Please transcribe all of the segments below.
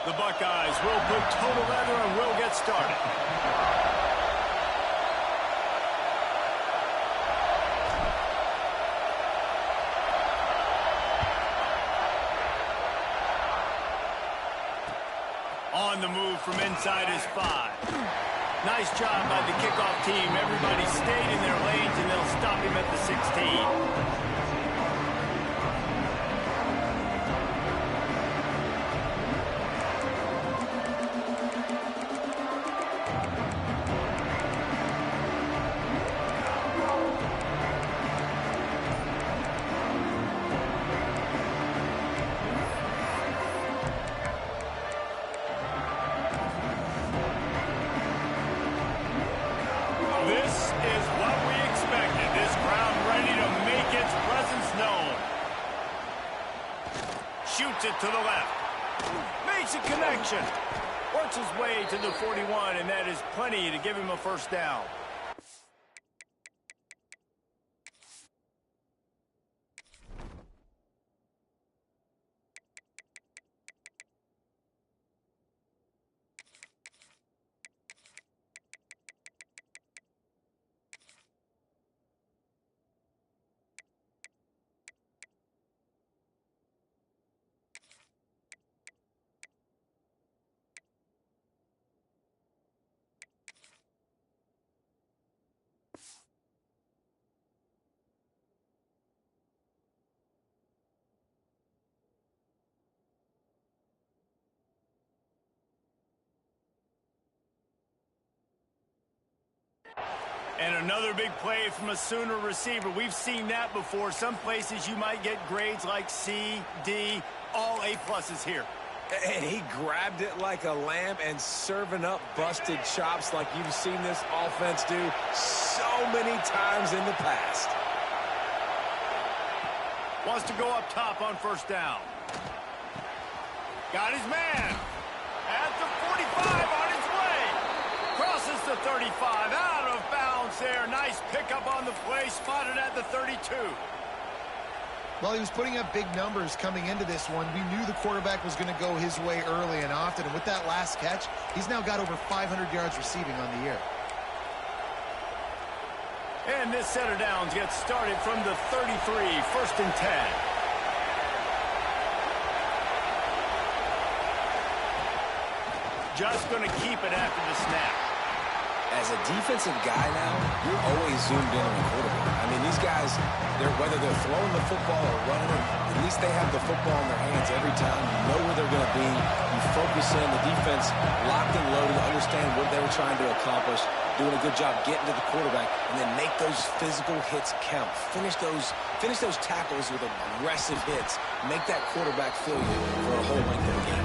The Buckeyes will put total leather and will get started. On the move from inside his 5. Nice job by the kickoff team. Everybody stayed in their lanes, and they'll stop him at the 16. Shoots it to the left. Makes a connection. Works his way to the 41, and that is plenty to give him a first down. And another big play from a Sooner receiver. We've seen that before. Some places you might get grades like C, D, all A+ here. And he grabbed it like a lamb and serving up busted chops like you've seen this offense do so many times in the past. Wants to go up top on first down. Got his man. At the 45 on his way. Crosses the 35. Out of bounds there. Nice pickup on the play. Spotted at the 32. Well, he was putting up big numbers coming into this one. We knew the quarterback was going to go his way early and often. And with that last catch, he's now got over 500 yards receiving on the year. And this set of downs gets started from the 33, 1st and 10. Just going to keep it after the snap. As a defensive guy now, you're always zoomed in on the quarterback. I mean, these guys, whether they're throwing the football or running it, at least they have the football in their hands every time. You know where they're going to be. You focus in. The defense locked and loaded, understand what they were trying to accomplish, doing a good job getting to the quarterback, and then make those physical hits count. Finish those tackles with aggressive hits. Make that quarterback feel you for a whole length of the game.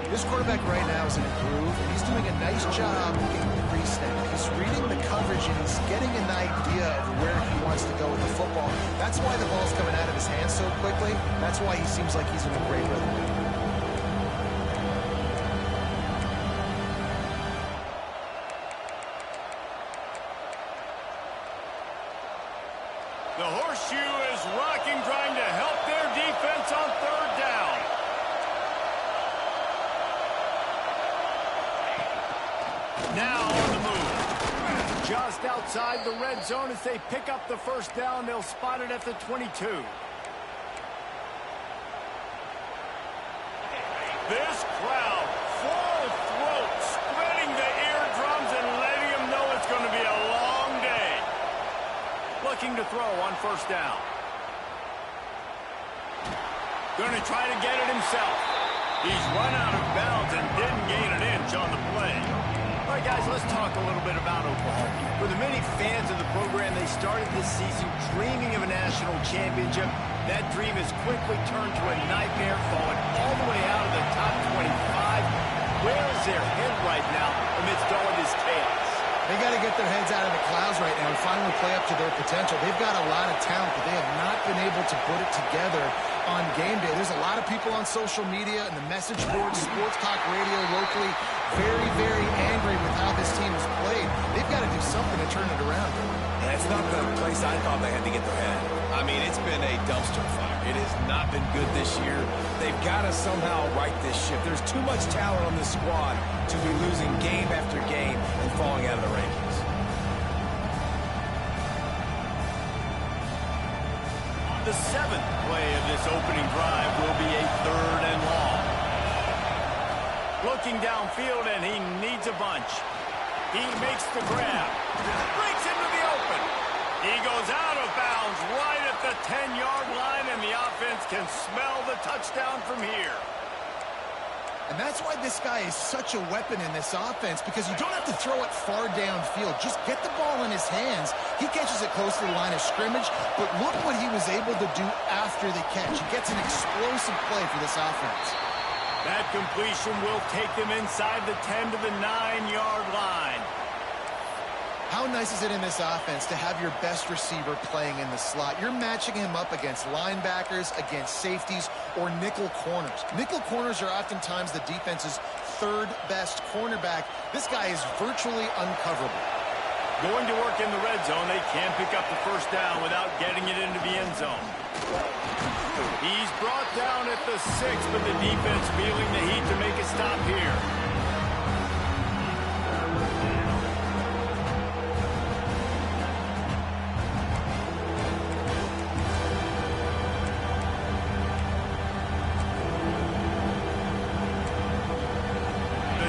This quarterback right now is in a groove. He's doing a nice job getting the pre-snap. He's reading the coverage, and he's getting an idea of where he wants to go with the football. That's why the ball's coming out of his hands so quickly. That's why he seems like he's in a great rhythm. The horseshoe is rocking, trying to help their defense on 3rd down. Now on the move. Just outside the red zone as they pick up the 1st down. They'll spot it at the 22. This crowd, full throat, spreading the eardrums and letting them know it's going to be a long day. Looking to throw on 1st down. Going to try to get it himself. He's run out of bounds and didn't gain an inch on the play. All right, guys, let's talk a little bit about Oklahoma. For the many fans of the program, they started this season dreaming of a national championship. That dream has quickly turned to a nightmare, falling all the way out of the top 25. Where is their head right now amidst all of this chaos? They got to get their heads out of the clouds right now and finally play up to their potential. They've got a lot of talent, but they have not been able to put it together on game day. There's a lot of people on social media and the message boards, sports talk radio locally, very, very angry with how this team has played. They've got to do something to turn it around. And it's not the place I thought they had to get their head. I mean, it's been a dumpster fire. It has not been good this year. They've got to somehow right this ship. There's too much talent on this squad to be losing game after game and falling out of the rankings. The 7th play of this opening drive will be a 3rd and long. Looking downfield, and he needs a bunch. He makes the grab. Breaks into the open. He goes out of bounds right at the 10-yard line, and the offense can smell the touchdown from here. And that's why this guy is such a weapon in this offense, because you don't have to throw it far downfield. Just get the ball in his hands. He catches it close to the line of scrimmage, but look what he was able to do after the catch. He gets an explosive play for this offense. That completion will take them inside the 10 to the 9-yard line. How nice is it in this offense to have your best receiver playing in the slot? You're matching him up against linebackers, against safeties, or nickel corners. Nickel corners are oftentimes the defense's 3rd best cornerback. This guy is virtually uncoverable. Going to work in the red zone, they can't pick up the first down without getting it into the end zone. He's brought down at the 6, but the defense feeling the heat to make a stop here.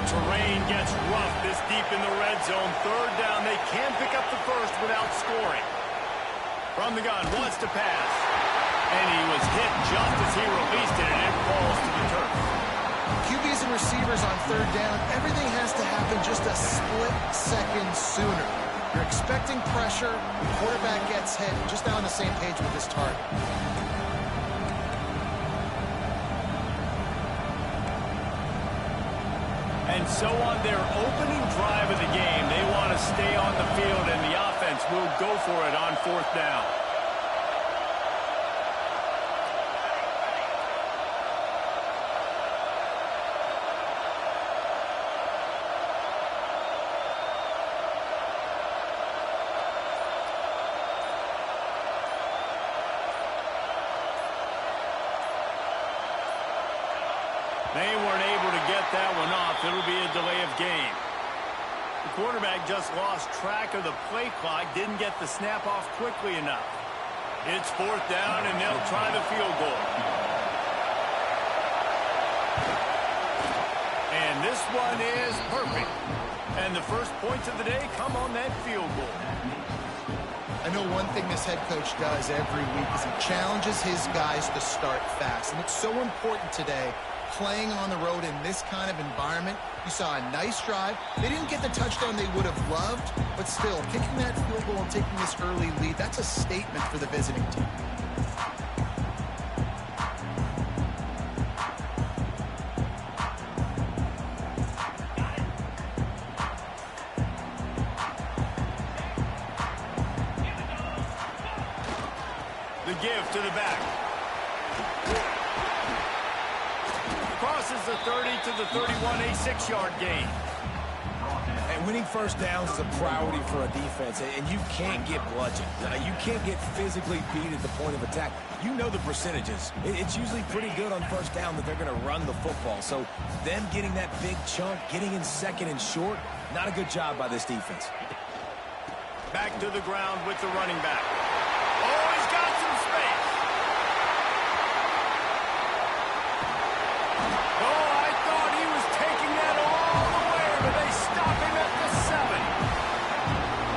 Terrain gets rough this deep in the red zone. 3rd down. They can pick up the first without scoring. From the gun, wants to pass. And he was hit just as he released it, and it falls to the turf. QBs and receivers on 3rd down, everything has to happen just a split second sooner. You're expecting pressure, the quarterback gets hit, just not on the same page with his target. And so on their opening drive of the game, they want to stay on the field, and the offense will go for it on 4th down. They weren't able to get that one off. It'll be a delay of game. The quarterback just lost track of the play clock, didn't get the snap off quickly enough. It's 4th down, and they'll try the field goal. And this one is perfect. And the first points of the day come on that field goal. I know one thing this head coach does every week is he challenges his guys to start fast. And it's so important today, playing on the road in this kind of environment. You saw a nice drive. They didn't get the touchdown they would have loved, but still, kicking that field goal and taking this early lead, that's a statement for the visiting team. The give to the back. Crosses the 30 to the 31, a 6-yard gain. And winning first downs is a priority for a defense, and you can't get bludgeoned. You can't get physically beat at the point of attack. You know the percentages. It's usually pretty good on first down that they're going to run the football. So them getting that big chunk, getting in 2nd and short, not a good job by this defense. Back to the ground with the running back. Oh, he's got some space. Oh, I thought he was taking that all the way, but they stop him at the 7.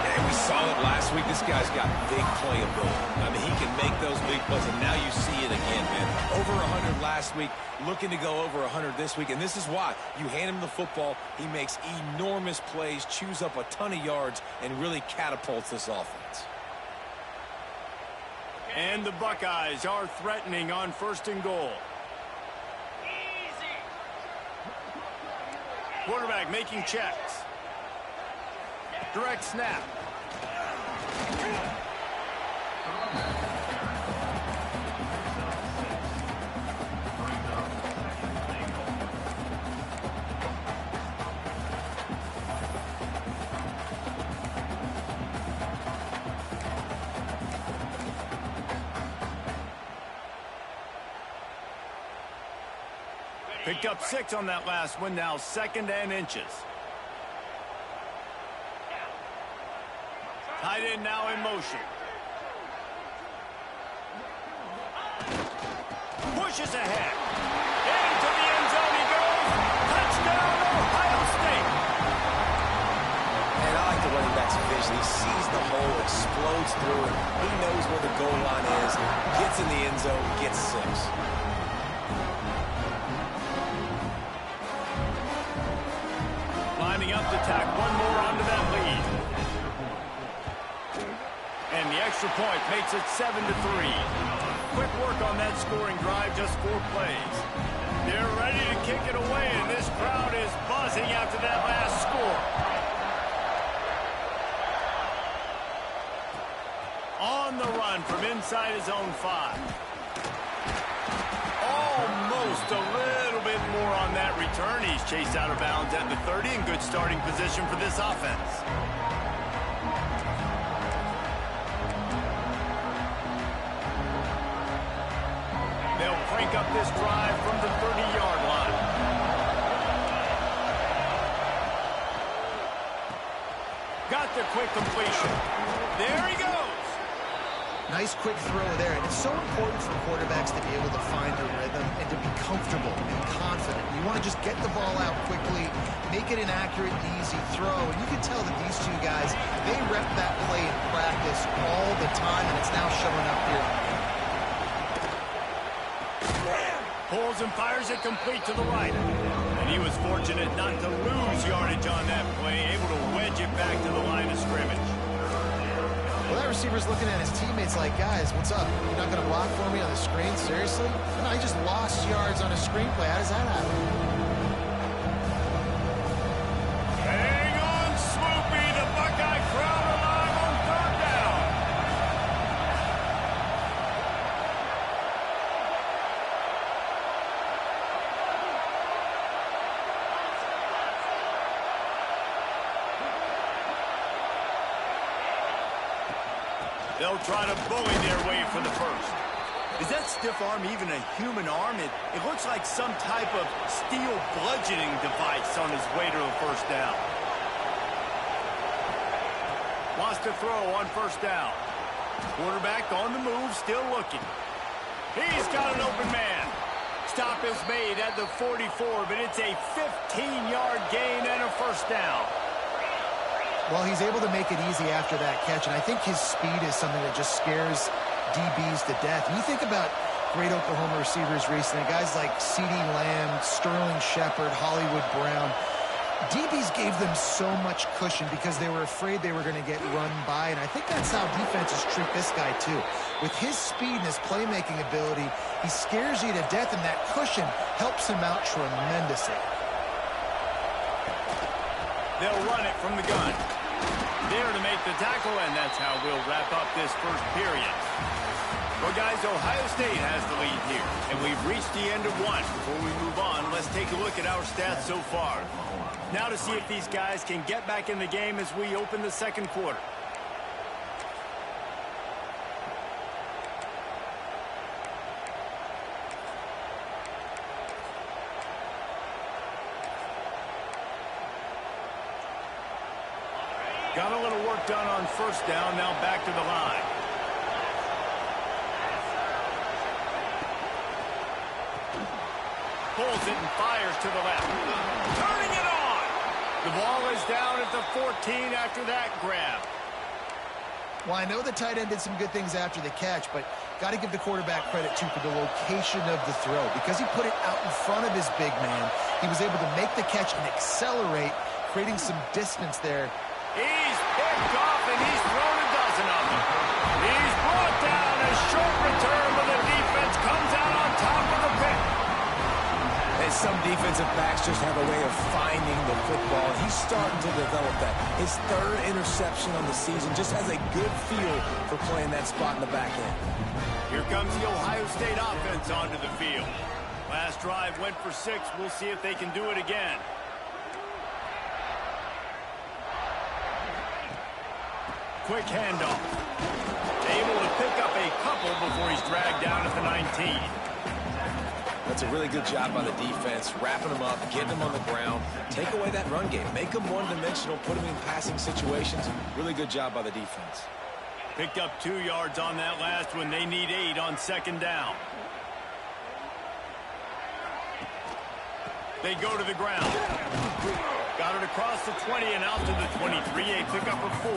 And we saw it last week. This guy's got big playability. I mean, he can make those big plays, and now you see it again, man. Over 100 last week, looking to go over 100 this week, and this is why. You hand him the football, he makes enormous plays, chews up a ton of yards, and really catapults this offense. And the Buckeyes are threatening on 1st and goal. Quarterback making checks. Direct snap. Picked up 6 on that last one, now 2nd and inches. Tight end now in motion. Pushes ahead. Into the end zone he goes. Touchdown, Ohio State. And I like the running back's vision. He sees the hole, explodes through it. He knows where the goal line is. Gets in the end zone, gets 6. Lining up to tack one more onto that lead. And the extra point makes it 7-3. Quick work on that scoring drive, just 4 plays. They're ready to kick it away, and this crowd is buzzing after that last score. On the run from inside his own 5. Almost a little bit more on that return. He's chased out of bounds at the 30 in good starting position for this offense. They'll crank up this drive from the 30-yard line. Got the quick completion. There he goes. Nice quick throw there, and it's so important for quarterbacks to be able to find a rhythm and to be comfortable and confident. You want to just get the ball out quickly, make it an accurate, easy throw, and you can tell that these two guys, they rep that play in practice all the time, and it's now showing up here. Pulls and fires it complete to the right. And he was fortunate not to lose yardage on that play, able to wedge it back to the line of scrimmage. Well, that receiver's looking at his teammates like, guys, what's up? You're not going to block for me on the screen? Seriously? No, he just lost yards on a screenplay. How does that happen? Hang on, Swoopy. The Buckeye crowd alive on 3rd down. They'll try to bully their way for the first. Is that stiff arm even a human arm? It looks like some type of steel bludgeoning device on his way to a first down. Wants to throw on 1st down. Quarterback on the move, still looking. He's got an open man. Stop is made at the 44, but it's a 15-yard gain and a 1st down. Well, he's able to make it easy after that catch, and I think his speed is something that just scares DBs to death. And you think about great Oklahoma receivers recently, guys like CeeDee Lamb, Sterling Shepard, Hollywood Brown. DBs gave them so much cushion because they were afraid they were going to get run by, and I think that's how defenses treat this guy too. With his speed and his playmaking ability, he scares you to death, and that cushion helps him out tremendously. They'll run it from the gun. There to make the tackle, and that's how we'll wrap up this first period. Well, guys, Ohio State has the lead here, and we've reached the end of 1. Before we move on, let's take a look at our stats so far. Now to see if these guys can get back in the game as we open the 2nd quarter. Got a little work done on 1st down, now back to the line. Pulls it and fires to the left. Turning it on! The ball is down at the 14 after that grab. Well, I know the tight end did some good things after the catch, but got to give the quarterback credit, too, for the location of the throw. Because he put it out in front of his big man, he was able to make the catch and accelerate, creating some distance there. He's picked off, and he's thrown a dozen of them. He's brought down a short return, but the defense comes out on top of the pick. And some defensive backs just have a way of finding the football. He's starting to develop that. His 3rd interception on the season, just has a good feel for playing that spot in the back end. Here comes the Ohio State offense onto the field. Last drive went for 6. We'll see if they can do it again. Quick handoff. Able to pick up a couple before he's dragged down at the 19. That's a really good job by the defense, wrapping them up, getting them on the ground, take away that run game, make them one-dimensional, put them in passing situations. Really good job by the defense. Picked up 2 yards on that last one. They need 8 on second down. They go to the ground. Got it across the 20 and out to the 23. A pickup of 4.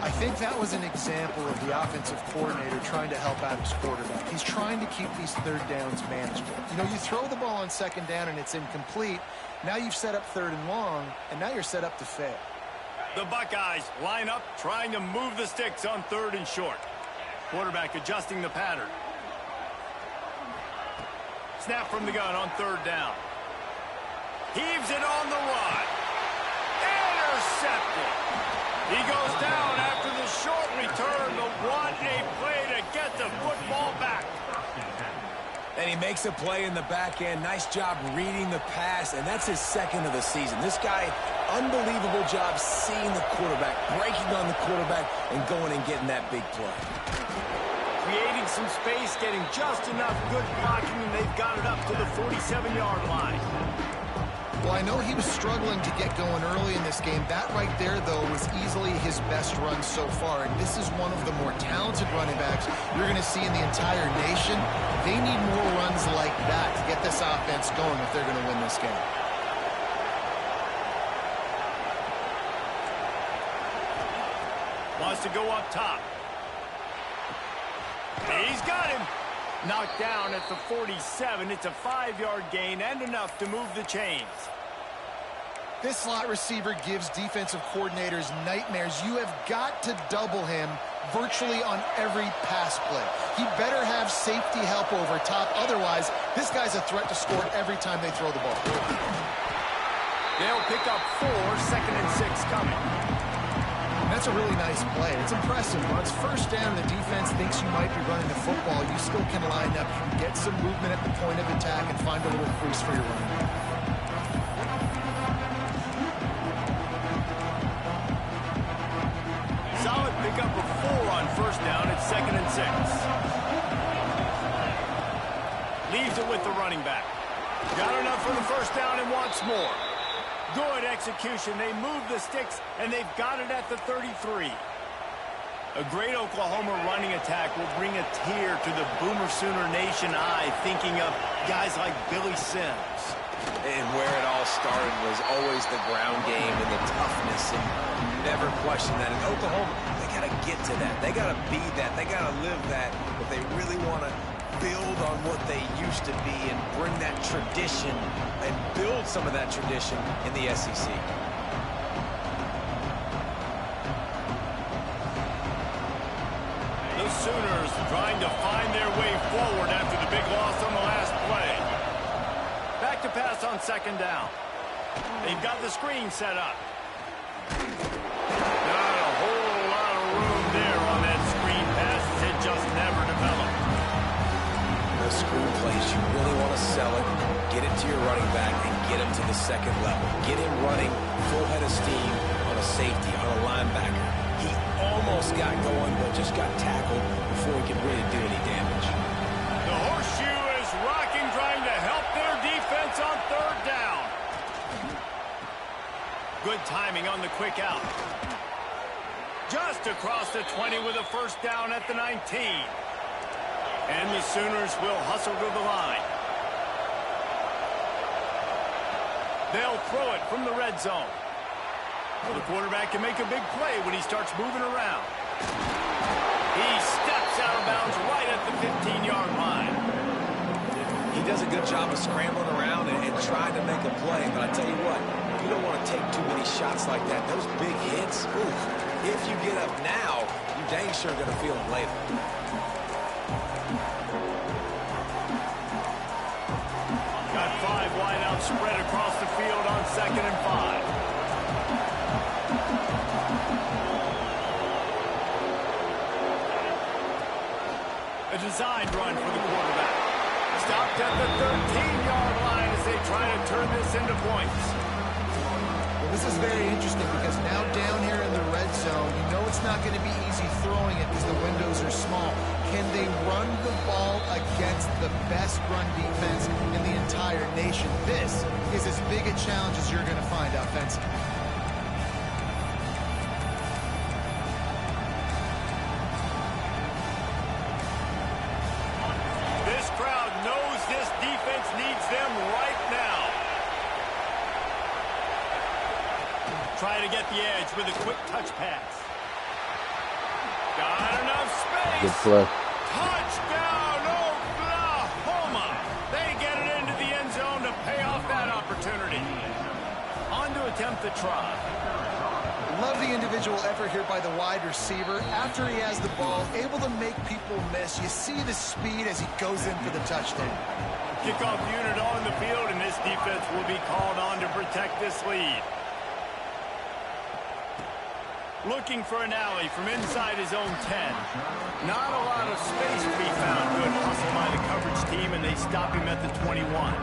I think that was an example of the offensive coordinator trying to help out his quarterback. He's trying to keep these third downs manageable. You know, you throw the ball on second down and it's incomplete. Now you've set up third and long, and now you're set up to fail. The Buckeyes line up, trying to move the sticks on third and short. Quarterback adjusting the pattern. Snap from the gun on third down. Heaves it on the run. Intercepted. He goes down after the short return, but what a play to get the football back. And he makes a play in the back end. Nice job reading the pass, and that's his second of the season. This guy, unbelievable job seeing the quarterback, breaking on the quarterback, and going and getting that big play. Creating some space, getting just enough good blocking, and they've got it up to the 47-yard line. Well, I know he was struggling to get going early in this game. That right there, though, was easily his best run so far. And this is one of the more talented running backs you're going to see in the entire nation. They need more runs like that to get this offense going if they're going to win this game. Wants to go up top. He's got him. Knocked down at the 47. It's a 5-yard gain and enough to move the chains. This slot receiver gives defensive coordinators nightmares. You have got to double him virtually on every pass play. He better have safety help over top. Otherwise, this guy's a threat to score every time they throw the ball. They'll pick up 4, 2nd and 6 coming. That's a really nice play. It's impressive. When it's first down, the defense thinks you might be running the football. You still can line up, you can get some movement at the point of attack, and find a little crease for your running back. Solid pickup of 4 on first down at 2nd and 6. Leaves it with the running back. Got enough for the first down and wants more. Good execution. They move the sticks, and they've got it at the 33. A great Oklahoma running attack will bring a tear to the Boomer Sooner Nation eye, thinking of guys like Billy Sims. And where it all started was always the ground game and the toughness, and never question that. In Oklahoma, they got to get to that. They got to be that. They got to live that if they really want to build on what they used to be and bring that tradition and build some of that tradition in the SEC. The Sooners trying to find their way forward after the big loss on the last play. Back to pass on second down. They've got the screen set up. Not a whole lot of room there on that screen pass. It just never developed. The screen plays, you really want to sell it, get it to your running back, and get him to the second level. Get him running full head of steam on a safety, on a linebacker. He almost got going, but just got tackled before he could really do any damage. The horseshoe is rocking, trying to help their defense on third down. Good timing on the quick out. Just across the 20 with a first down at the 19. And the Sooners will hustle to the line. They'll throw it from the red zone. Well, the quarterback can make a big play when he starts moving around. He steps out of bounds right at the 15-yard line. He does a good job of scrambling around and trying to make a play, but I tell you what, you don't want to take too many shots like that. Those big hits, oof, if you get up now, you're dang sure going to feel them later. Got 5 wide out spread across the field on 2nd and 5. A designed run for the quarterback. Stopped at the 13-yard line as they try to turn this into points. Well, this is very interesting because now down here in the red zone, you know it's not going to be easy throwing it because the windows are small. Can they run the ball against the best run defense in the entire nation? This is as big a challenge as you're going to find offensively. This crowd knows this defense needs them right now. Try to get the edge with a quick touch pass. Got enough space. Good play. Touchdown, Oklahoma. They get it into the end zone to pay off that opportunity. On to attempt the try. Love the individual effort here by the wide receiver. After he has the ball, able to make people miss. You see the speed as he goes in for the touchdown. Kickoff unit on the field, and this defense will be called on to protect this lead. Looking for an alley from inside his own 10. Not a lot of space to be found. Good hustle by the coverage team, and they stop him at the 21.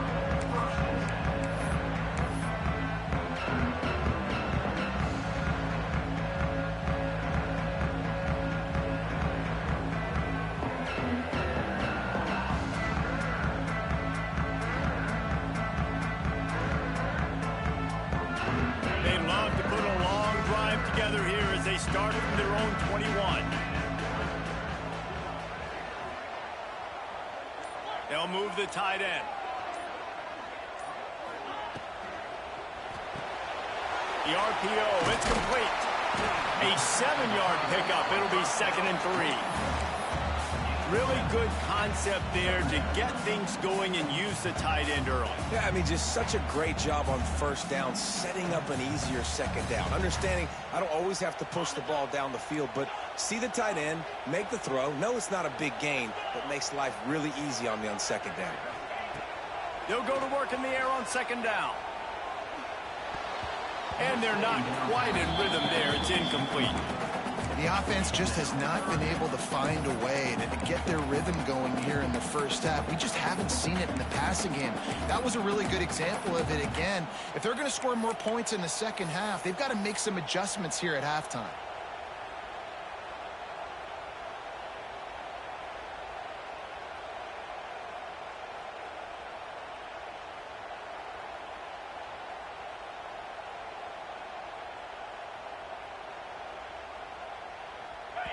They love to put a long drive together here as they start from their own 21. They'll move the tight end. The RPO, it's complete. A 7-yard pickup. It'll be 2nd and 3. Really good concept there to get things going and use the tight end early. Yeah, I mean, just such a great job on first down, setting up an easier second down. Understanding I don't always have to push the ball down the field, but see the tight end, make the throw. No, it's not a big gain, but makes life really easy on me on second down. They'll go to work in the air on 2nd down. And they're not quite in rhythm there. It's incomplete. The offense just has not been able to find a way to get their rhythm going here in the first half. We just haven't seen it in the passing game. That was a really good example of it again. If they're going to score more points in the second half, they've got to make some adjustments here at halftime.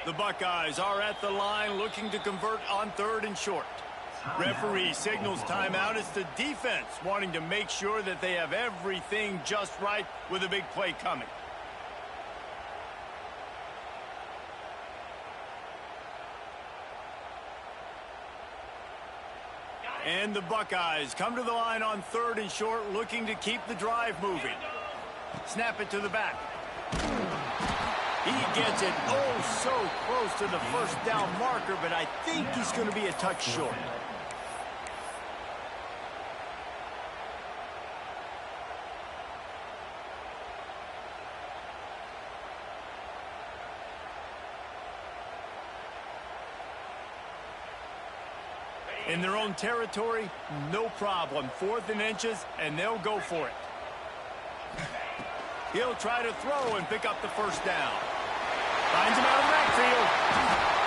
The Buckeyes are at the line looking to convert on 3rd and short. Referee signals timeout. It's the defense wanting to make sure that they have everything just right with a big play coming. And the Buckeyes come to the line on 3rd and short, looking to keep the drive moving. Snap it to the back. He gets it so close to the first down marker, but I think he's going to be a touch short. In their own territory, no problem. 4th and inches, and they'll go for it. He'll try to throw and pick up the first down. Finds him out of the backfield.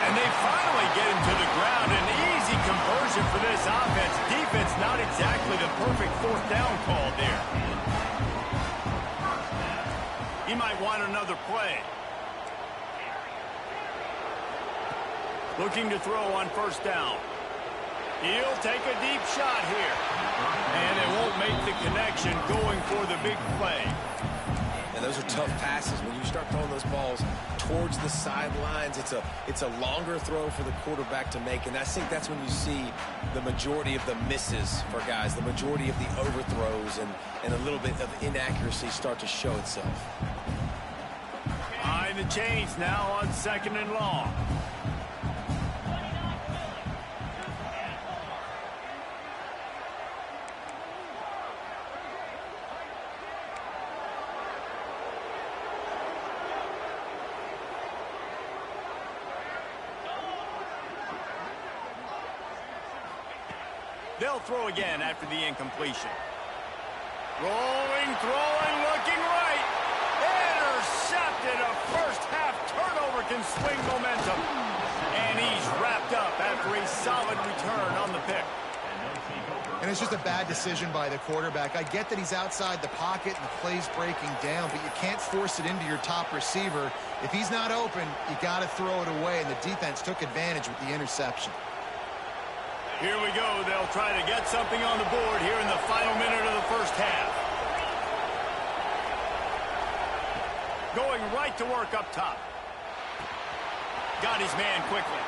And they finally get him to the ground. An easy conversion for this offense. Defense not exactly the perfect 4th down call there. He might want another play. Looking to throw on 1st down. He'll take a deep shot here. And it won't make the connection going for the big play. And those are tough passes. When you start throwing those balls towards the sidelines, it's a longer throw for the quarterback to make. And I think that's when you see the majority of the misses for guys, the majority of the overthrows and a little bit of inaccuracy start to show itself. Behind the chains now on 2nd and long. They'll throw again after the incompletion. Rolling, throwing, looking right. Intercepted. A first half turnover can swing momentum. And he's wrapped up solid return on the pick. And it's just a bad decision by the quarterback. I get that he's outside the pocket and the play's breaking down, but you can't force it into your top receiver. If he's not open, you got to throw it away, and the defense took advantage with the interception. Here we go. They'll try to get something on the board here in the final minute of the first half. Going right to work up top. Got his man quickly.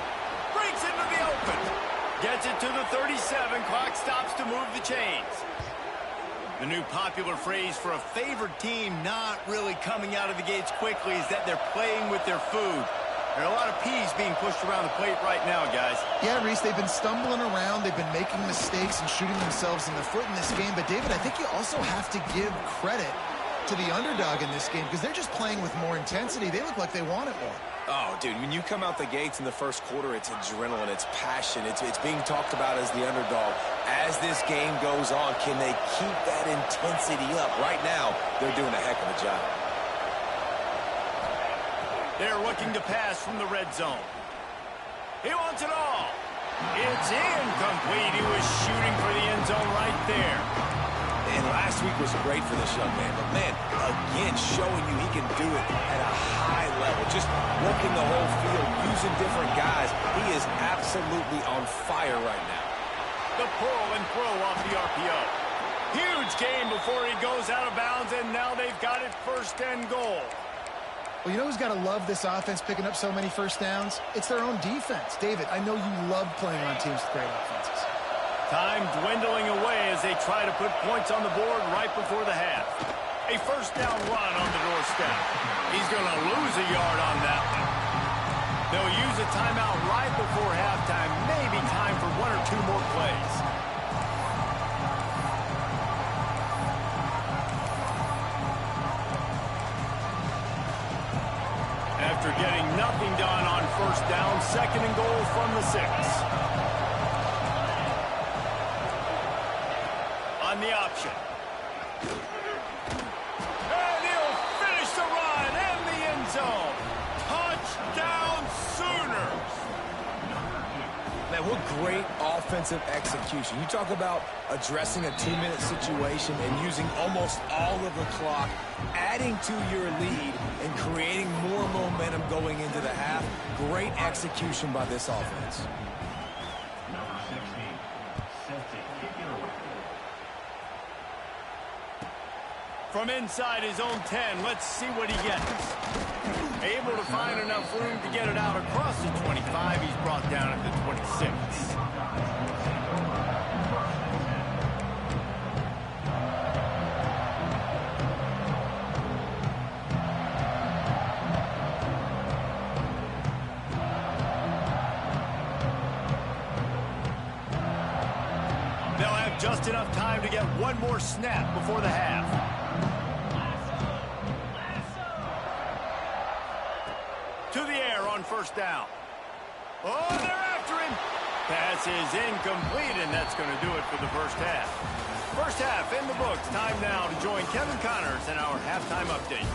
Breaks into the open. Gets it to the 37. Clock stops to move the chains. The new popular phrase for a favored team not really coming out of the gates quickly is that they're playing with their food. There are a lot of peas being pushed around the plate right now, guys. Yeah, Reese, they've been stumbling around. They've been making mistakes and shooting themselves in the foot in this game. But, David, I think you also have to give credit to the underdog in this game because they're just playing with more intensity. They look like they want it more. Oh, dude, when you come out the gates in the first quarter, it's adrenaline, it's passion, it's being talked about as the underdog. As this game goes on, can they keep that intensity up? Right now, they're doing a heck of a job. They're looking to pass from the red zone. He wants it all. It's incomplete. He was shooting for the end zone right there. And last week was great for this young man. But, man, again, showing you he can do it at a high level. Just working the whole field, using different guys. He is absolutely on fire right now. The pull and throw off the RPO. Huge game before he goes out of bounds, and now they've got it first and goal. Well, you know who's got to love this offense picking up so many first downs? It's their own defense. David, I know you love playing on teams with great offenses. Time dwindling away as they try to put points on the board right before the half. A first down run on the doorstep. He's going to lose a yard on that one. They'll use a timeout right before halftime. Maybe time for one or two more plays. After getting nothing done on first down, second and goal from the 6. On the option. And he'll finish the run in the end zone. Touchdown Sooners. Man, what great offensive execution. You talk about addressing a 2-minute situation and using almost all of the clock, adding to your lead and creating more momentum going into the half. Great execution by this offense. From inside his own 10, let's see what he gets. Able to find enough room to get it out across the 25. He's brought down at the 26. They'll have just enough time to get one more snap before the half. To the air on first down. Oh, they're after him. Pass is incomplete, and that's going to do it for the first half. First half in the books. Time now to join Kevin Connors in our halftime update.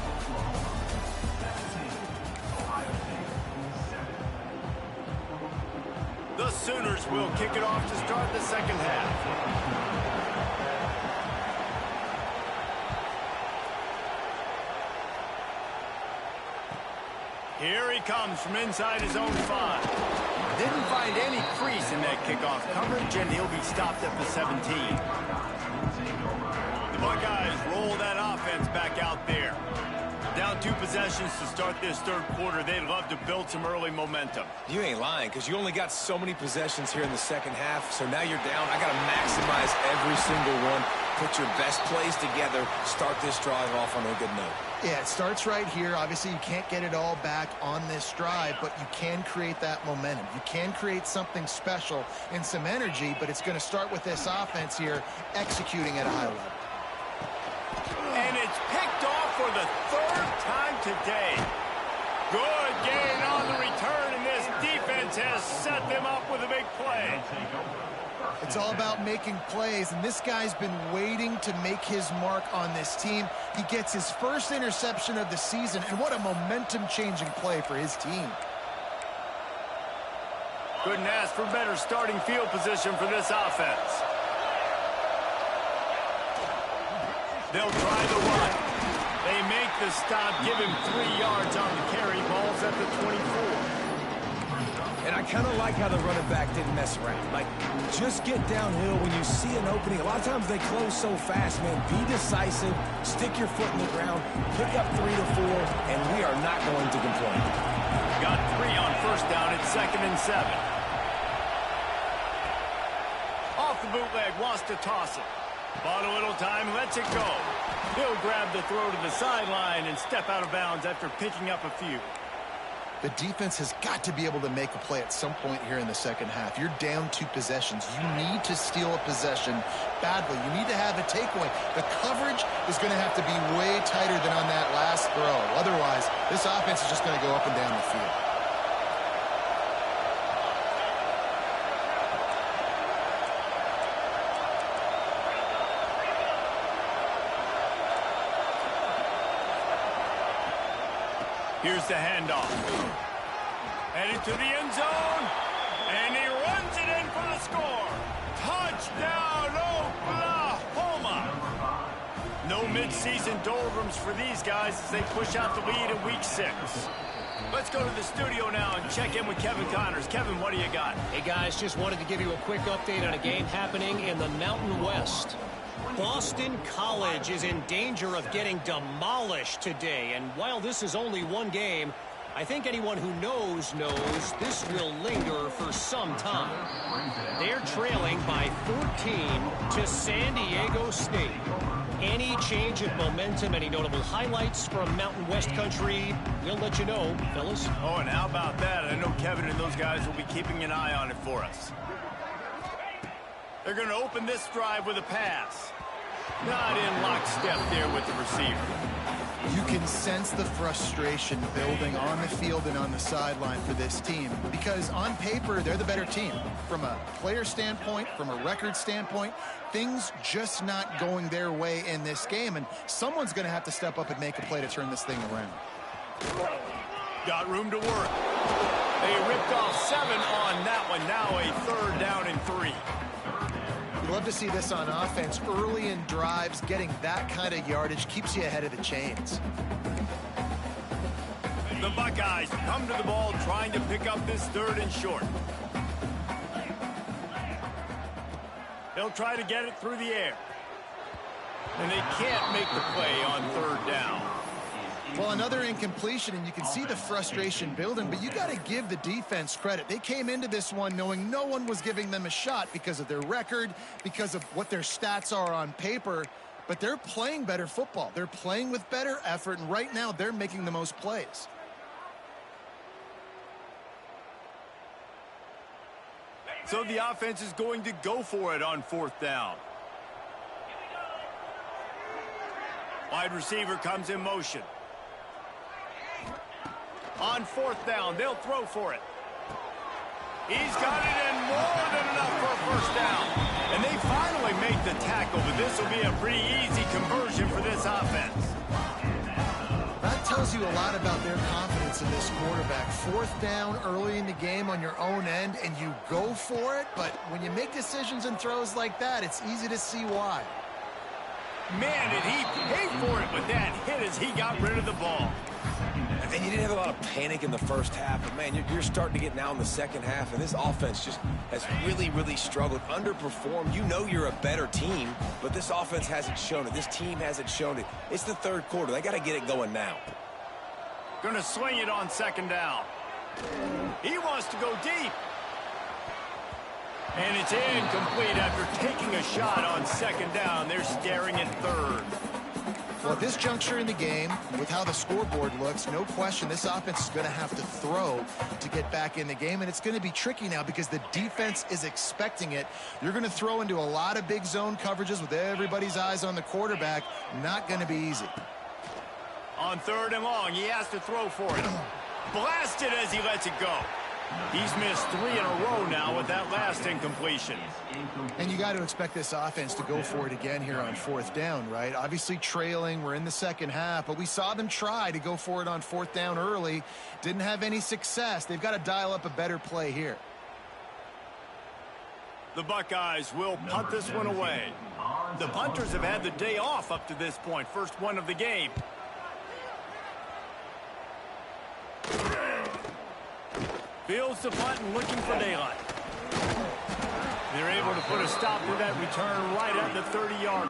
The Sooners will kick it off to start the second half. Here he comes from inside his own 5. Didn't find any crease in that kickoff coverage, and he'll be stopped at the 17. The Buckeyes roll that offense back out there. Down 2 possessions to start this third quarter. They'd love to build some early momentum. You ain't lying, because you only got so many possessions here in the second half, so now you're down. I got to maximize every single one. Put your best plays together. Start this drive off on a good note. Yeah, it starts right here. Obviously, you can't get it all back on this drive, but you can create that momentum. You can create something special and some energy, but it's going to start with this offense here executing at a high level. And it's picked off for the 3rd time today. Good gain on the return, and this defense has set them up with a big play. It's all about making plays, and this guy's been waiting to make his mark on this team. He gets his first interception of the season, and what a momentum-changing play for his team. Couldn't ask for better starting field position for this offense. They'll try the run. They make the stop, give him 3 yards on the carry. Ball's at the 24. And I kind of like how the running back didn't mess around. Like, just get downhill when you see an opening. A lot of times they close so fast, man. Be decisive, stick your foot in the ground, pick up 3 to 4, and we are not going to complain. Got 3 on first down at 2nd and 7. Off the bootleg, wants to toss it. Bought a little time, lets it go. He'll grab the throw to the sideline and step out of bounds after picking up a few. The defense has got to be able to make a play at some point here in the second half. You're down 2 possessions. You need to steal a possession badly. You need to have a takeaway. The coverage is going to have to be way tighter than on that last throw. Otherwise, this offense is just going to go up and down the field. Here's the handoff. Headed to the end zone. And he runs it in for the score. Touchdown, Oklahoma. No midseason doldrums for these guys as they push out the lead in week 6. Let's go to the studio now and check in with Kevin Connors. Kevin, what do you got? Hey, guys, just wanted to give you a quick update on a game happening in the Mountain West. Boston College is in danger of getting demolished today, and while this is only one game, I think anyone who knows this will linger for some time. They're trailing by 14 to San Diego State. Any change in momentum, any notable highlights from Mountain West country, we'll let you know, fellas. Oh, and how about that? I know Kevin and those guys will be keeping an eye on it for us. They're going to open this drive with a pass. Not in lockstep there with the receiver. You can sense the frustration building on the field and on the sideline for this team because on paper, they're the better team. From a player standpoint, from a record standpoint, things just not going their way in this game, and someone's going to have to step up and make a play to turn this thing around. Got room to work. They ripped off 7 on that one. Now a 3rd down and 3. Love to see this on offense. Early in drives, getting that kind of yardage keeps you ahead of the chains. The Buckeyes come to the ball trying to pick up this 3rd and short. They'll try to get it through the air. And they can't make the play on 3rd down. Well, another incompletion, and you can see the frustration building, but you got to give the defense credit. They came into this one knowing no one was giving them a shot because of their record, because of what their stats are on paper, but they're playing better football. They're playing with better effort, and right now they're making the most plays. So the offense is going to go for it on 4th down. Wide receiver comes in motion. On 4th down, they'll throw for it. He's got it in more than enough for a 1st down. And they finally make the tackle, but this will be a pretty easy conversion for this offense. That tells you a lot about their confidence in this quarterback. 4th down early in the game on your own end, and you go for it, but when you make decisions and throws like that, it's easy to see why. Man, did he pay for it with that hit as he got rid of the ball. And you didn't have a lot of panic in the first half, but, man, you're starting to get now in the second half, and this offense just has really, really struggled, underperformed. You know you're a better team, but this offense hasn't shown it. This team hasn't shown it. It's the 3rd quarter. They got to get it going now. Going to swing it on 2nd down. He wants to go deep. And it's incomplete after taking a shot on 2nd down. They're staring at 3rd. Well, at this juncture in the game, with how the scoreboard looks, no question this offense is going to have to throw to get back in the game, and it's going to be tricky now because the defense is expecting it. You're going to throw into a lot of big zone coverages with everybody's eyes on the quarterback. Not going to be easy. On 3rd and long, he has to throw for it. Blasted as he lets it go. He's missed 3 in a row now with that last incompletion. And you got to expect this offense to go for it again here on 4th down, right? Obviously trailing, we're in the second half, but we saw them try to go for it on 4th down early. Didn't have any success. They've got to dial up a better play here. The Buckeyes will punt this one away. The punters have had the day off up to this point. First one of the game. Fields the punt and looking for daylight. They're able to put a stop to that return right at the 30-yard.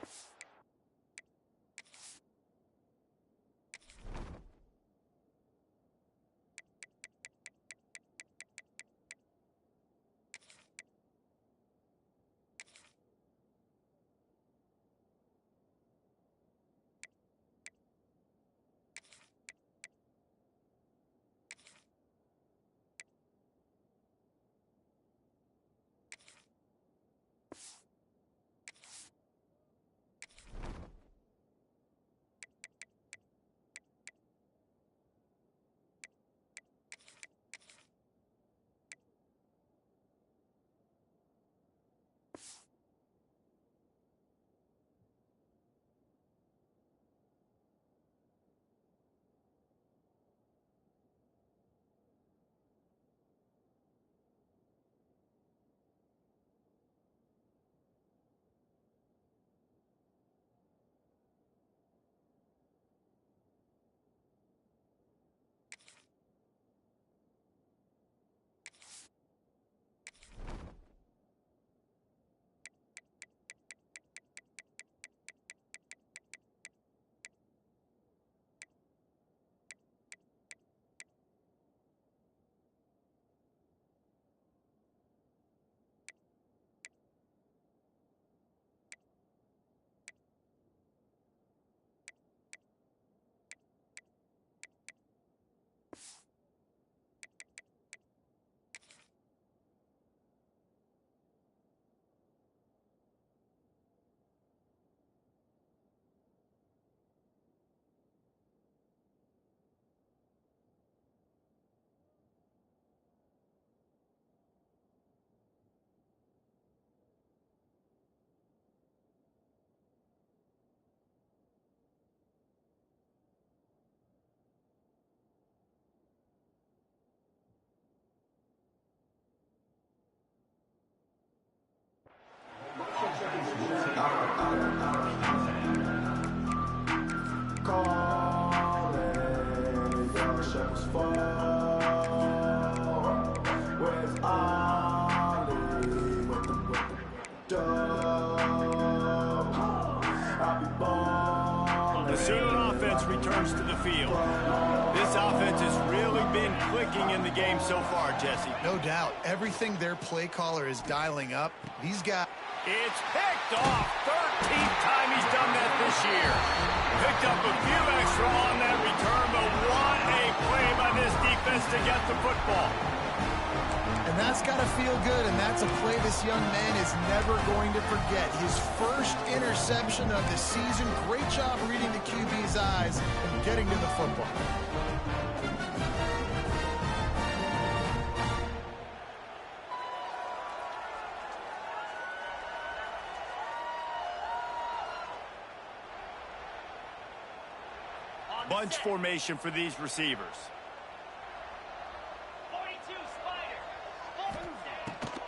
The Sooner offense returns to the field. This offense has really been clicking in the game so far, Jesse. No doubt. Everything their play caller is dialing up, these guys... It's picked off. 13th time he's done that this year. Picked up a few extra on that return, but what a play by this defense to get the football. And that's got to feel good, and that's a play this young man is never going to forget. His first interception of the season. Great job reading the QB's eyes and getting to the football. Bunch formation for these receivers.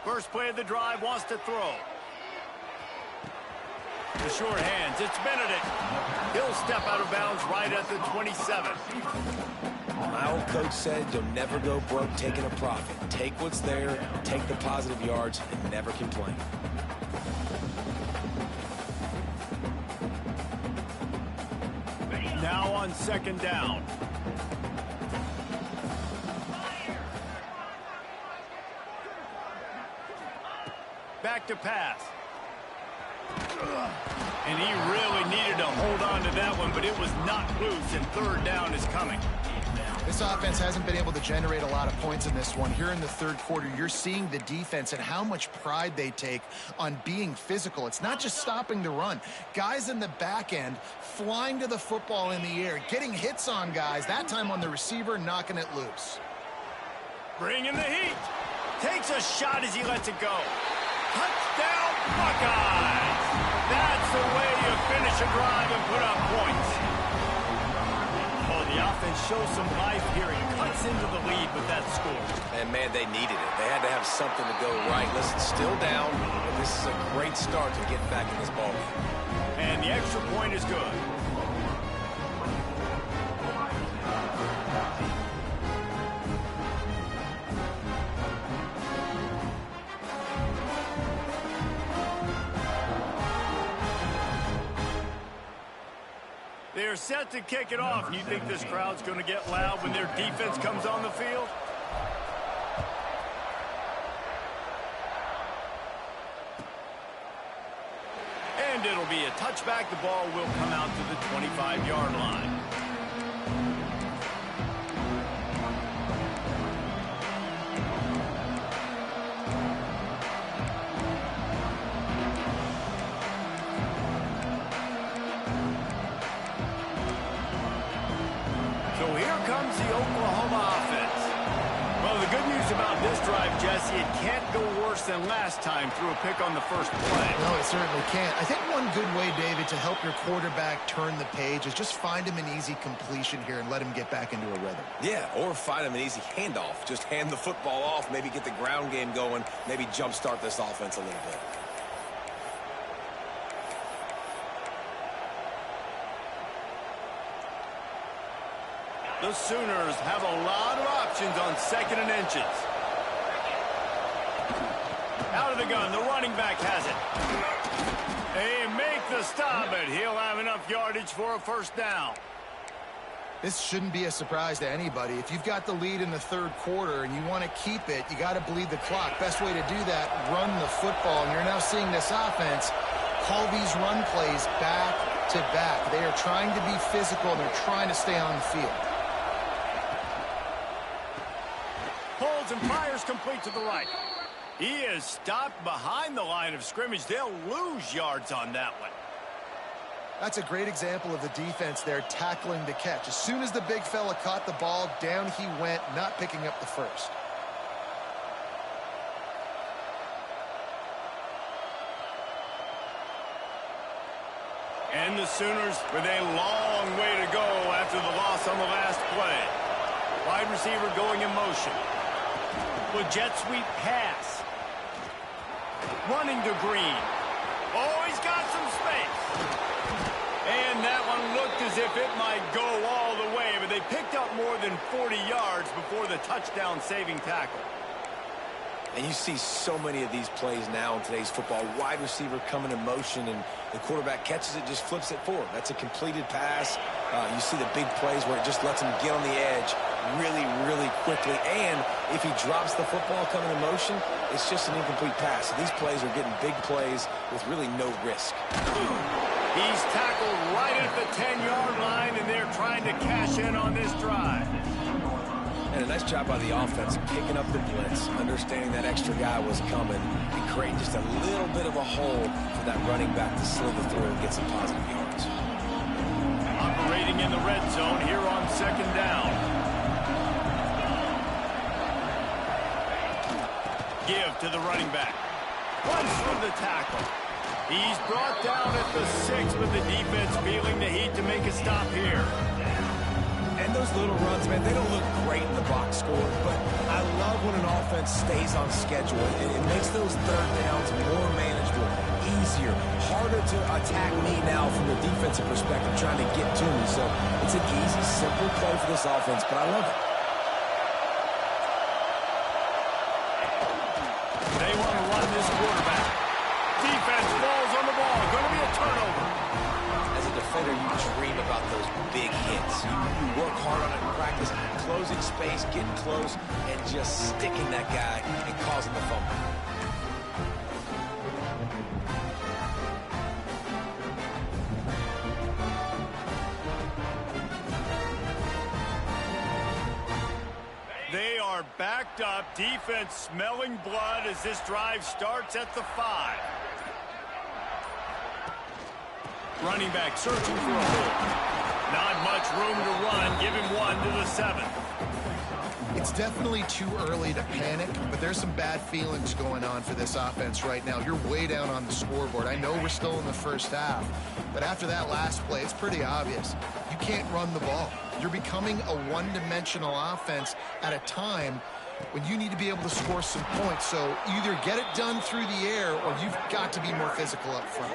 First play of the drive, wants to throw. The short hands, it's Benedict. He'll step out of bounds right at the 27. My old coach said you'll never go broke taking a profit. Take what's there, take the positive yards, and never complain. Now on second down. Back to pass. And he really needed to hold on to that one, but it was not loose, and third down is coming. This offense hasn't been able to generate a lot of points in this one. Here in the third quarter, you're seeing the defense and how much pride they take on being physical. It's not just stopping the run. Guys in the back end flying to the football in the air, getting hits on guys, that time on the receiver, knocking it loose. Bringing the heat. Takes a shot as he lets it go. Touchdown, Buckeyes! That's the way you finish a drive and put up points. Oh, the offense offense shows some life here and cuts into the lead with that score. And, man, they needed it. They had to have something to go right. Listen, still down, and this is a great start to get back in this ballgame. And the extra point is good. They're set to kick it off. You think this crowd's going to get loud when their defense comes on the field? And it'll be a touchback. The ball will come out to the 25-yard line. So here comes the Oklahoma offense. Well, the good news about this drive, Jesse, it can't go worse than last time through a pick on the first play. No, it certainly can't. I think one good way, David, to help your quarterback turn the page is just find him an easy completion here and let him get back into a rhythm. Yeah, or find him an easy handoff. Just hand the football off, maybe get the ground game going, maybe jumpstart this offense a little bit. The Sooners have a lot of options on 2nd and inches. Out of the gun, the running back has it. They make the stop, but he'll have enough yardage for a first down. This shouldn't be a surprise to anybody. If you've got the lead in the third quarter and you want to keep it, you got to bleed the clock. Best way to do that, run the football. And you're now seeing this offense call these run plays back to back. They are trying to be physical, and they're trying to stay on the field. Holds and fires complete to the right. He is stopped behind the line of scrimmage. They'll lose yards on that one. That's a great example of the defense there tackling the catch. As soon as the big fella caught the ball, down he went, not picking up the first. And the Sooners with a long way to go after the loss on the last play. Wide receiver going in motion. With jet sweep pass. Running to Green. Oh, he's got some space. And that one looked as if it might go all the way, but they picked up more than 40 yards before the touchdown-saving tackle. And you see so many of these plays now in today's football. Wide receiver coming in motion, and the quarterback catches it, just flips it forward. That's a completed pass. You see the big plays where it just lets him get on the edge really, really quickly. And if he drops the football coming in motion, it's just an incomplete pass. So these plays are getting big plays with really no risk. He's tackled right at the 10-yard line, and they're trying to cash in on this drive. And a nice job by the offense picking up the blitz, understanding that extra guy was coming, and creating just a little bit of a hole for that running back to slither through and get some positive yards. Operating in the red zone here on 2nd down. Give to the running back. Runs through the tackle. He's brought down at the 6, but the defense feeling the heat to make a stop here. And those little runs, man, they don't look great in the box score, but I love when an offense stays on schedule. It makes those third downs more manageable, easier, harder to attack me now from the defensive perspective, trying to get to me. So it's an easy, simple play for this offense, but I love it. They want to run this quarterback. Defense falls on the ball. Going to be a turnover. As a defender, you dream about those big hits. You work hard on it in practice, closing space, getting close, and just sticking that guy and causing the fumble. They are backed up. Defense smelling blood as this drive starts at the 5. Running back searching for a hole. Not much room to run. Give him 1 to the 7. It's definitely too early to panic, but there's some bad feelings going on for this offense right now. You're way down on the scoreboard. I know we're still in the first half, but after that last play, it's pretty obvious. You can't run the ball. You're becoming a one-dimensional offense at a time when you need to be able to score some points. So either get it done through the air or you've got to be more physical up front.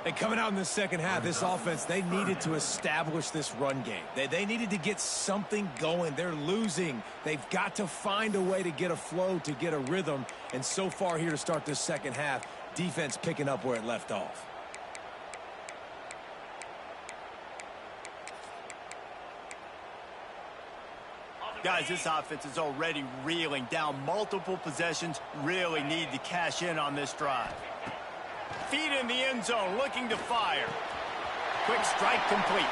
And coming out in the second half, this offense, they needed to establish this run game. They needed to get something going. They're losing. They've got to find a way to get a flow, to get a rhythm. And so far here to start this second half, defense picking up where it left off. Guys, this offense is already reeling down multiple possessions. Really need to cash in on this drive. Feet in the end zone, looking to fire. Quick strike complete.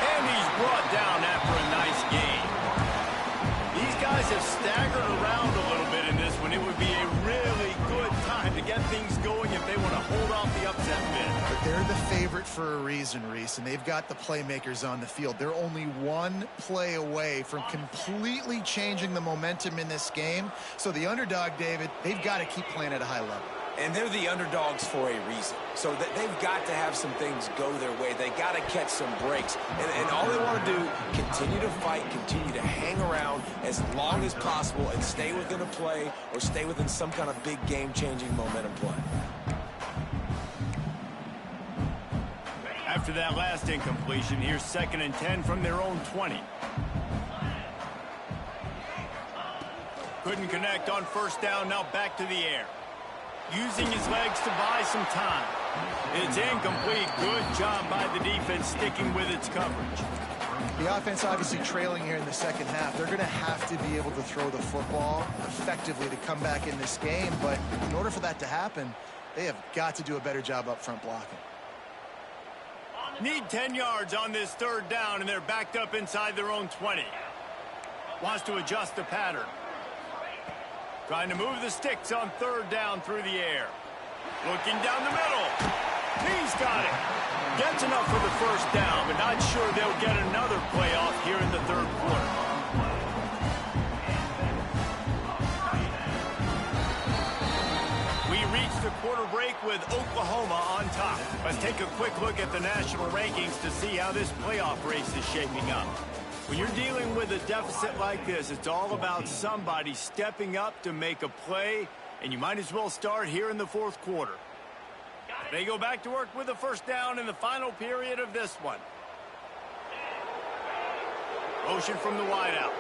And he's brought down after a nice gain. These guys have staggered around a little bit in this one. It would be a really good time to get things going if they want to hold off the upset bid. But they're the favorite for a reason, Reese, and they've got the playmakers on the field. They're only one play away from completely changing the momentum in this game. So the underdog, David, they've got to keep playing at a high level. And they're the underdogs for a reason. So they've got to have some things go their way. They got to catch some breaks. And all they want to do, continue to fight, continue to hang around as long as possible and stay within a play or stay within some kind of big game-changing momentum play. After that last incompletion, here's 2nd and 10 from their own 20. Couldn't connect on first down, now back to the air. Using his legs to buy some time. It's incomplete. Good job by the defense sticking with its coverage. The offense obviously trailing here in the second half. They're going to have to be able to throw the football effectively to come back in this game. But in order for that to happen, they have got to do a better job up front blocking. Need 10 yards on this 3rd down, and they're backed up inside their own 20. Wants to adjust the pattern. Trying to move the sticks on 3rd down through the air. Looking down the middle. He's got it. Gets enough for the 1st down, but not sure they'll get another playoff here in the 3rd quarter. We reach the quarter break with Oklahoma on top. Let's take a quick look at the national rankings to see how this playoff race is shaping up. When you're dealing with a deficit like this, it's all about somebody stepping up to make a play, and you might as well start here in the 4th quarter. They go back to work with the 1st down in the final period of this one. Motion from the wideout.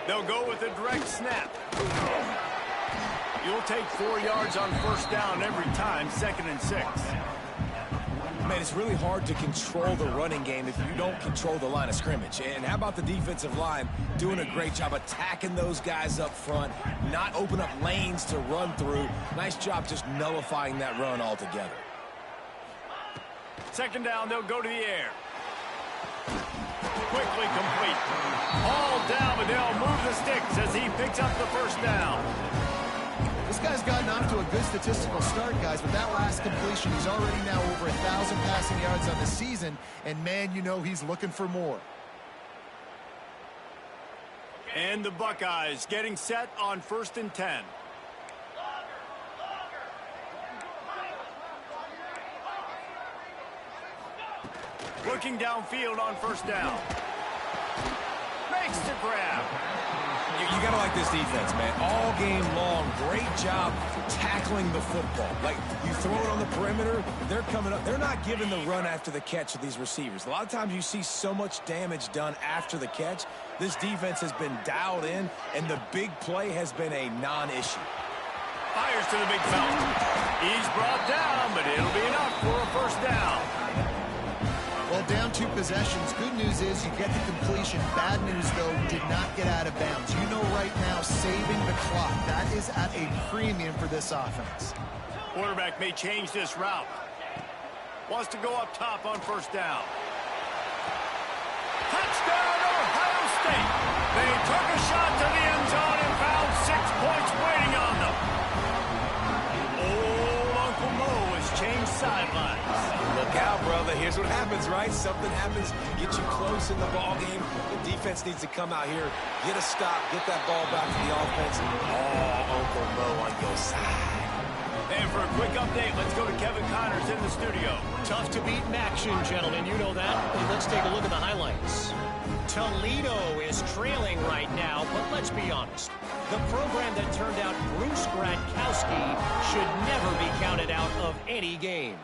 They'll go with a direct snap. You'll take 4 yards on 1st down every time, 2nd and 6. Man, it's really hard to control the running game if you don't control the line of scrimmage. And how about the defensive line doing a great job attacking those guys up front, not open up lanes to run through. Nice job just nullifying that run altogether. 2nd down, they'll go to the air. Quickly complete. All down, but they'll move the sticks as he picks up the 1st down. This guy's gotten off to a good statistical start, guys. With that last completion, he's already now over 1,000 passing yards on the season. And, man, you know he's looking for more. And the Buckeyes getting set on 1st and 10. Looking downfield on 1st down. Makes the grab. You got to like this defense, man. All game long, great job tackling the football. Like, you throw it on the perimeter, they're coming up. They're not giving the run after the catch to these receivers. A lot of times you see so much damage done after the catch. This defense has been dialed in, and the big play has been a non-issue. Fires to the big fella. He's brought down, but it'll be enough for a 1st down. Well, down 2 possessions. Good news is you get the completion. Bad news, though, did not get out of bounds. You know right now, saving the clock. That is at a premium for this offense. Quarterback may change this route. Wants to go up top on 1st down. Touchdown, Ohio State. They took a shot to the end zone and found 6 points waiting on them. Old Uncle Mo has changed sidelines. Look out, brother. Here's what happens, right? Something happens, get you close in the ball game. The defense needs to come out here, get a stop, get that ball back to the offense. Oh, Uncle Mo on your side. And for a quick update, let's go to Kevin Connors in the studio. Tough to beat action, gentlemen. You know that. And let's take a look at the highlights. Toledo is trailing right now, but let's be honest. The program that turned out Bruce Gradkowski should never be counted out of any game.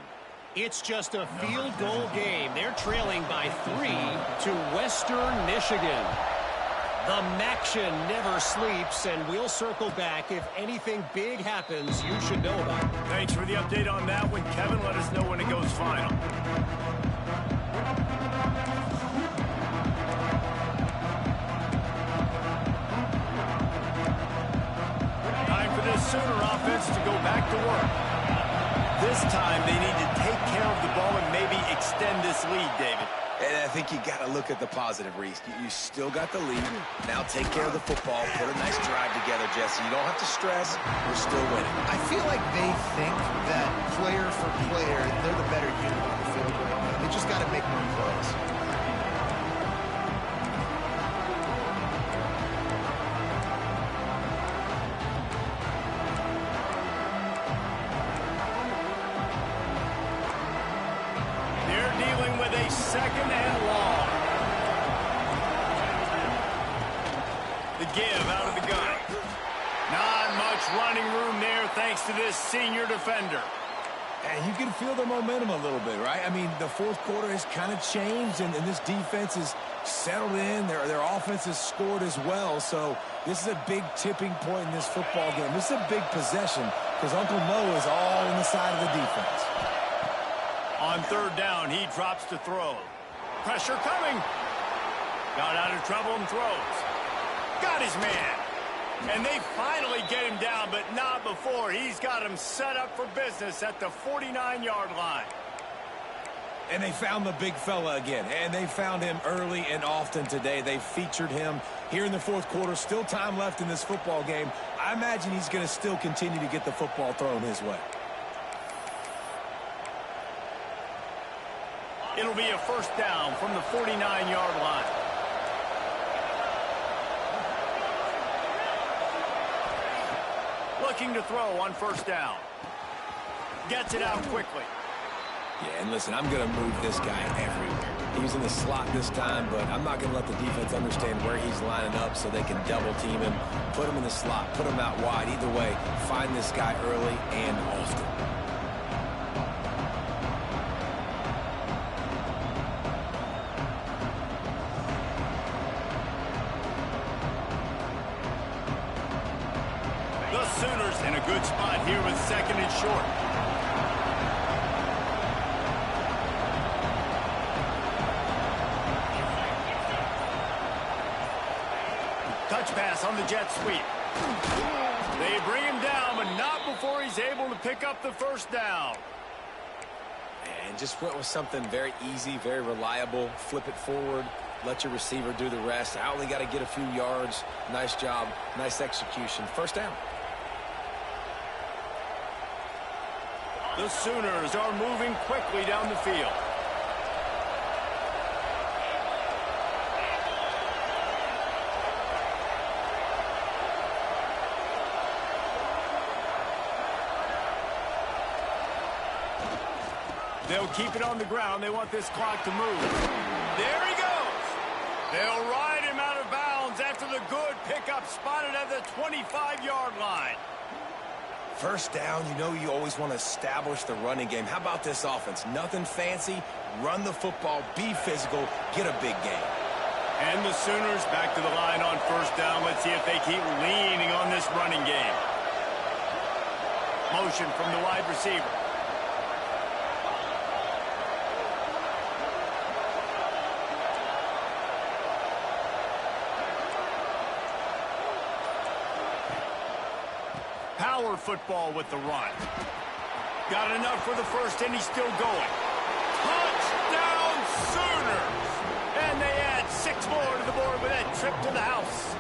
It's just a field goal game. They're trailing by 3 to Western Michigan. The Maction never sleeps, and we'll circle back if anything big happens you should know about. Thanks for the update on that one, Kevin. Let us know when it goes final. Time for this Sooner offense to go back to work. This time they need to take care of the ball and maybe extend this lead, David. And I think you got to look at the positive, Reese. You still got the lead. Now take care of the football. Put a nice drive together, Jesse. You don't have to stress. We're still winning. I feel like they think that player for player, they're the better unit on the field right now. They just got to make more plays. Second and long. The give out of the gun. Not much running room there thanks to this senior defender. And you can feel the momentum a little bit, right? I mean, the fourth quarter has kind of changed, and this defense is settled in. Their offense has scored as well. So this is a big tipping point in this football game. This is a big possession because Uncle Mo is all on the side of the defense. On third down, he drops to throw. Pressure coming. Got out of trouble and throws. Got his man. And they finally get him down, but not before. He's got him set up for business at the 49-yard line. And they found the big fella again. And they found him early and often today. They featured him here in the fourth quarter. Still time left in this football game. I imagine he's going to still continue to get the football thrown his way. It'll be a first down from the 49-yard line. Looking to throw on first down. Gets it out quickly. Yeah, and listen, I'm going to move this guy everywhere. He's in the slot this time, but I'm not going to let the defense understand where he's lining up so they can double team him. Put him in the slot, put him out wide. Either way, find this guy early and often. Sooners in a good spot here with second and short. Touch pass on the jet sweep. They bring him down, but not before he's able to pick up the first down. And just went with something very easy, very reliable. Flip it forward. Let your receiver do the rest. I only got to get a few yards. Nice job. Nice execution. First down. The Sooners are moving quickly down the field. They'll keep it on the ground. They want this clock to move. There he goes. They'll ride him out of bounds after the good pickup spotted at the 25-yard line. First down, you know you always want to establish the running game. How about this offense? Nothing fancy. Run the football, be physical, get a big game. And the Sooners back to the line on first down. Let's see if they keep leaning on this running game. Motion from the wide receiver. Power football with the run. Got enough for the first, and he's still going. Touchdown, Sooners! And they add 6 more to the board with that trip to the house.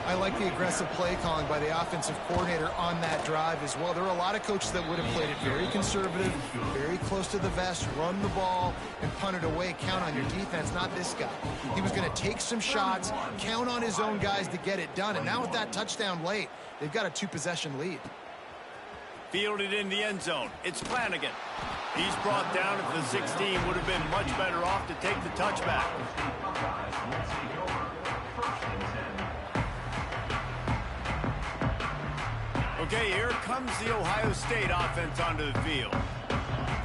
I like the aggressive play calling by the offensive coordinator on that drive as well. There are a lot of coaches that would have played it very conservative, very close to the vest, run the ball, and punt it away. Count on your defense, not this guy. He was going to take some shots, count on his own guys to get it done. And now with that touchdown late, they've got a 2-possession lead. Fielded in the end zone. It's Flanagan. He's brought down at the 16. Would have been much better off to take the touchback. Okay, here comes the Ohio State offense onto the field.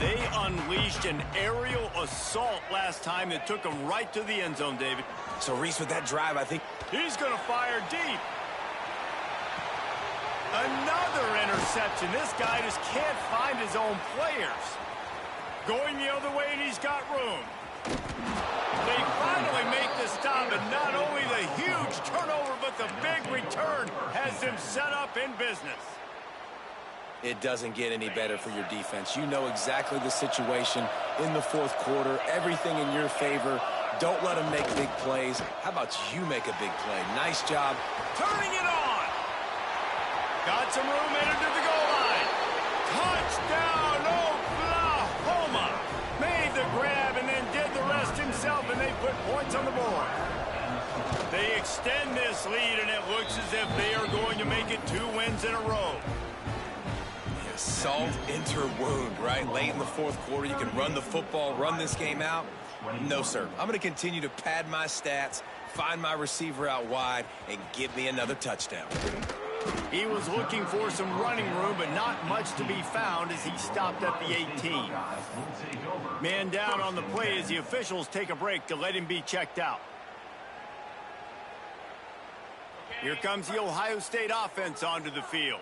They unleashed an aerial assault last time that took them right to the end zone, David. So, Reese, with that drive, I think he's going to fire deep. Another interception. This guy just can't find his own players. Going the other way, and he's got room. They finally make the stop, and not only the huge turnover, but the big return has them set up in business. It doesn't get any better for your defense. You know exactly the situation in the fourth quarter. Everything in your favor. Don't let them make big plays. How about you make a big play? Nice job. Turning it on. Got some room, entered to the goal line. Touchdown, Oklahoma. Made the grab and then did the rest himself, and they put points on the board. They extend this lead, and it looks as if they are going to make it 2 wins in a row. Salt into her wound, right? Late in the fourth quarter, you can run the football, run this game out. No, sir. I'm going to continue to pad my stats, find my receiver out wide, and give me another touchdown. He was looking for some running room, but not much to be found as he stopped at the 18. Man down on the play as the officials take a break to let him be checked out. Here comes the Ohio State offense onto the field.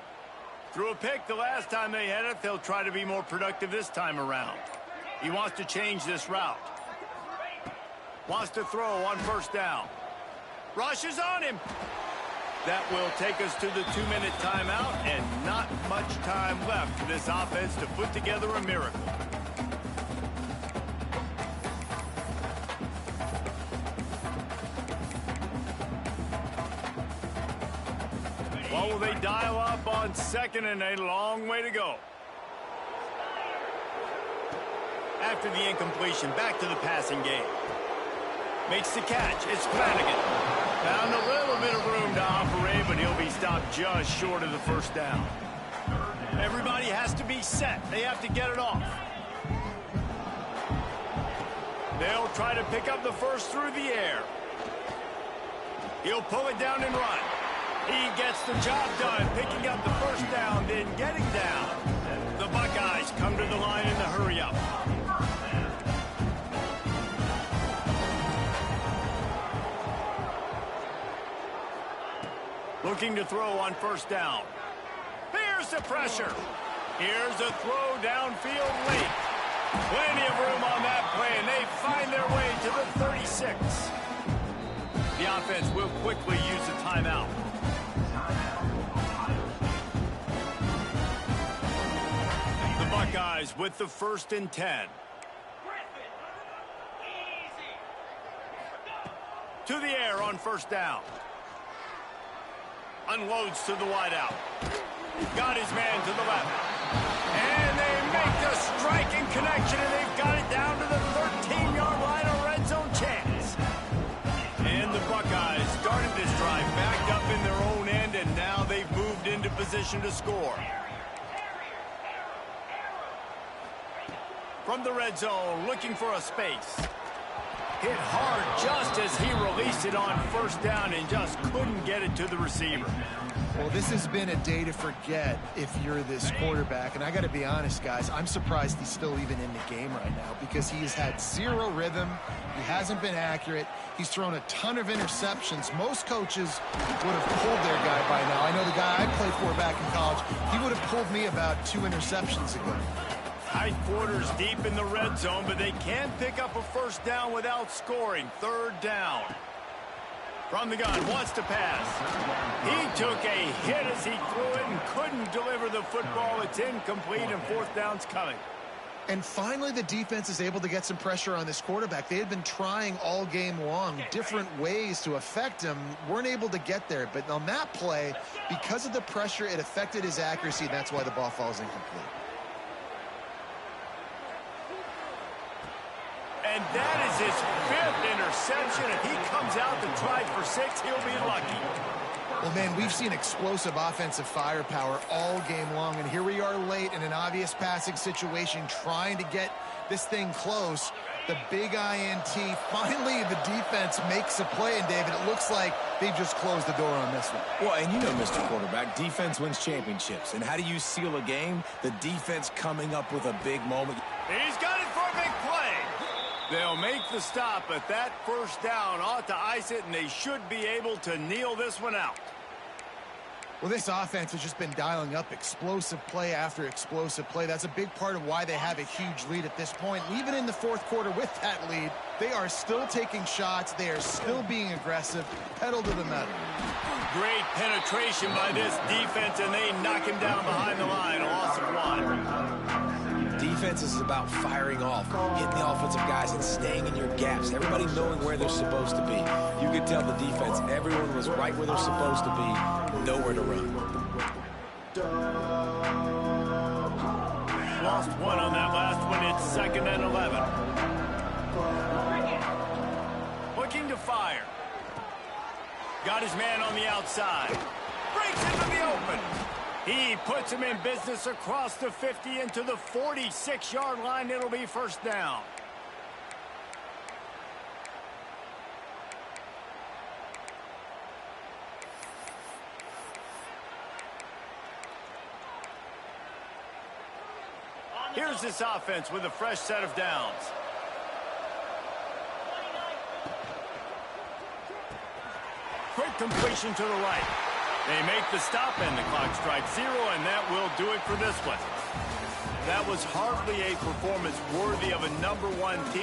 Threw a pick the last time they had it. They'll try to be more productive this time around. He wants to change this route. Wants to throw on first down. Rushes on him. That will take us to the 2-minute timeout, and not much time left for this offense to put together a miracle. What will they dial up on second, and a long way to go? After the incompletion, back to the passing game. Makes the catch. It's Flanagan. Found a little bit of room to operate, but he'll be stopped just short of the first down. Everybody has to be set. They have to get it off. They'll try to pick up the first through the air. He'll pull it down and run. He gets the job done, picking up the first down, then getting down. The Buckeyes come to the line in the hurry-up. Looking to throw on first down. Here's the pressure. Here's a throw downfield late. Plenty of room on that play, and they find their way to the 36. The offense will quickly use a timeout. The Buckeyes with the 1st and 10. To the air on first down. Unloads to the wideout. Got his man to the left. And they make the striking connection, and they've got it down to the 13-yard line, a red zone chance. And the Buckeyes started this drive backed up in their own end, and now they've moved into position to score. From the red zone, looking for a space. Hit hard just as he released it on first down and just couldn't get it to the receiver. Well, this has been a day to forget if you're this quarterback. And I got to be honest, guys, I'm surprised he's still even in the game right now because he has had zero rhythm. He hasn't been accurate. He's thrown a ton of interceptions. Most coaches would have pulled their guy by now. I know the guy I played for back in college, he would have pulled me about 2 interceptions ago. Tight quarters deep in the red zone, but they can pick up a first down without scoring. 3rd down. From the gun, wants to pass. He took a hit as he threw it and couldn't deliver the football. It's incomplete, and 4th down's coming. And finally, the defense is able to get some pressure on this quarterback. They had been trying all game long different ways to affect him. Weren't able to get there. But on that play, because of the pressure, it affected his accuracy, and that's why the ball falls incomplete. And that is his 5th interception. If he comes out to try for 6, he'll be lucky. Well, man, we've seen explosive offensive firepower all game long, and here we are late in an obvious passing situation trying to get this thing close. The big INT. Finally, the defense makes a play, and David, it looks like they've just closed the door on this one. Well, and you know, Mr. Quarterback, defense wins championships. And how do you seal a game? The defense coming up with a big moment. He's got it for a big play. They'll make the stop, but that first down ought to ice it, and they should be able to kneel this one out. Well, this offense has just been dialing up explosive play after explosive play. That's a big part of why they have a huge lead at this point. Even in the fourth quarter with that lead, they are still taking shots. They are still being aggressive, pedal to the metal. Great penetration by this defense, and they knock him down behind the line. A loss of one. Defense is about firing off, hitting the offensive guys and staying in your gaps. Everybody knowing where they're supposed to be. You could tell the defense, everyone was right where they're supposed to be, nowhere to run. Lost one on that last one. It's 2nd and 11. Looking to fire. Got his man on the outside. Breaks into the open. He puts him in business across the 50 into the 46-yard line. It'll be first down. Here's this offense with a fresh set of downs. Quick completion to the right. They make the stop, and the clock strikes 0, and that will do it for this one. That was hardly a performance worthy of a #1 team.